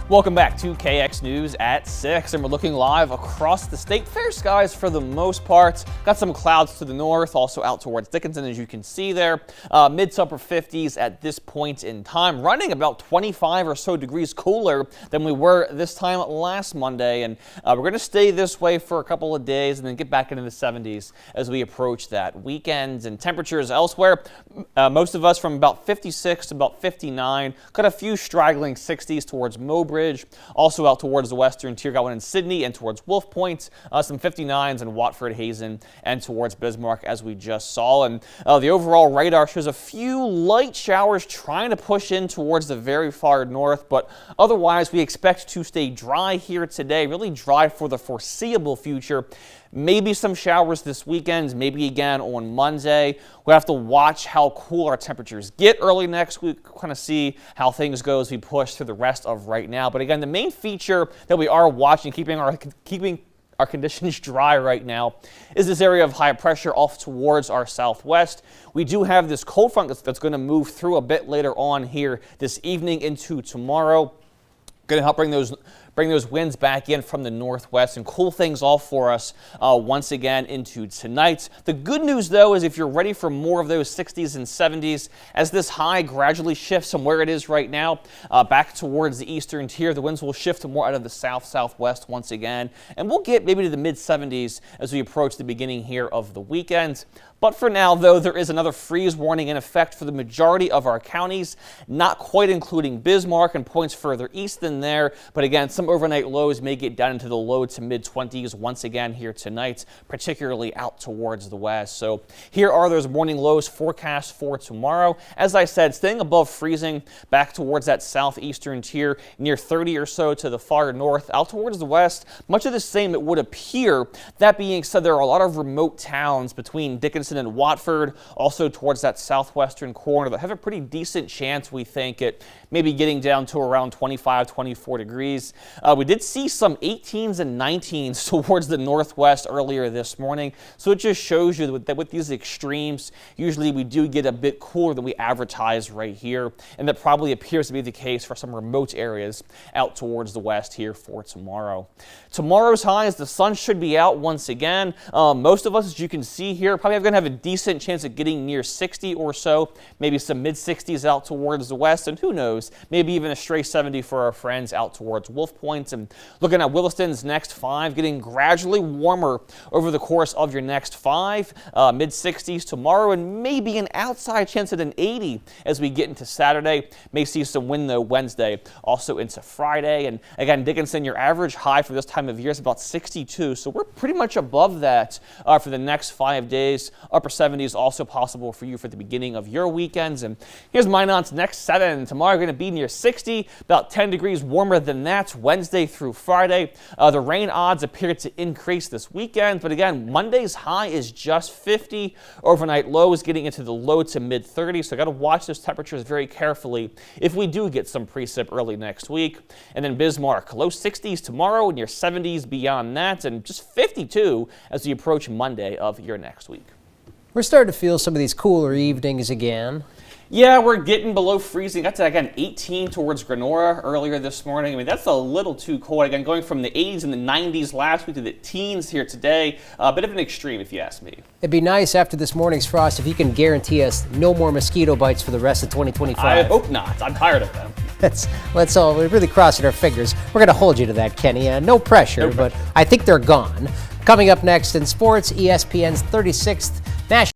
Welcome back to KX News at 6, and we're looking live across the state. Fair skies for the most part. Got some clouds to the north, also out towards Dickinson, as you can see there. Mid to upper 50s at this point in time, running about 25 or so degrees cooler than we were this time last Monday. And we're going to stay this way for a couple of days and then get back into the 70s as we approach that weekend. And temperatures elsewhere, most of us from about 56 to about 59. Got a few straggling 60s towards Mowbray. Also out towards the western tier, got one in Sydney and towards Wolf Point, some 59s in Watford, Hazen, and towards Bismarck, as we just saw. And the overall radar shows a few light showers trying to push in towards the very far north, but otherwise we expect to stay dry here today, really dry for the foreseeable future. Maybe some showers this weekend, maybe again on Monday. We'll have to watch how cool our temperatures get early next week, kind of see how things go as we push through the rest of right now. But again, the main feature that we are watching, keeping our conditions dry right now, is this area of high pressure off towards our southwest. We do have this cold front that's going to move through a bit later on here this evening into tomorrow. Going to help bring those winds back in from the northwest and cool things off for us once again into tonight. The good news, though, is if you're ready for more of those 60s and 70s, as this high gradually shifts from where it is right now back towards the eastern tier, the winds will shift more out of the south-southwest once again, and we'll get maybe to the mid-70s as we approach the beginning here of the weekend. But for now, though, there is another freeze warning in effect for the majority of our counties, not quite including Bismarck and points further east than there. But again, some overnight lows may get down into the low to mid-20s once again here tonight, particularly out towards the west. So here are those morning lows forecast for tomorrow. As I said, staying above freezing back towards that southeastern tier, near 30 or so to the far north. Out towards the west, much of the same it would appear. That being said, there are a lot of remote towns between Dickinson and Watford, also towards that southwestern corner, that have a pretty decent chance, we think, at maybe getting down to around 25, 24 degrees. We did see some 18s and 19s towards the northwest earlier this morning, so it just shows you that with these extremes, usually we do get a bit cooler than we advertise right here, and that probably appears to be the case for some remote areas out towards the west here for tomorrow. Tomorrow's highs, the sun should be out once again. Most of us, as you can see here, probably going to have a decent chance of getting near 60 or so, maybe some mid-60s out towards the west, and who knows, maybe even a stray 70 for our friends out towards Wolf Point. And looking at Williston's next 5, getting gradually warmer over the course of your next 5, mid-60s tomorrow, and maybe an outside chance at an 80 as we get into Saturday. May see some wind, though, Wednesday, also into Friday. And again, Dickinson, your average high for this time of year is about 62, so we're pretty much above that for the next 5 days. Upper 70s also possible for you for the beginning of your weekends. And here's Minot's next 7. Tomorrow going to be near 60, about 10 degrees warmer than that Wednesday through Friday. The rain odds appear to increase this weekend, but again, Monday's high is just 50. Overnight low is getting into the low to mid 30s, so got to watch those temperatures very carefully if we do get some precip early next week. And then Bismarck, low 60s tomorrow, near 70s beyond that, and just 52 as we approach Monday of your next week. We're starting to feel some of these cooler evenings again. Yeah, we're getting below freezing. Got to, again, 18 towards Grenora earlier this morning. I mean, that's a little too cold. Again, going from the 80s and the 90s last week to the teens here today. A bit of an extreme, if you ask me. It'd be nice after this morning's frost if you can guarantee us no more mosquito bites for the rest of 2025. I hope not. I'm tired of them. Let's all, we're really crossing our fingers. We're going to hold you to that, Kenny. No pressure, but I think they're gone. Coming up next in sports, ESPN's 36th National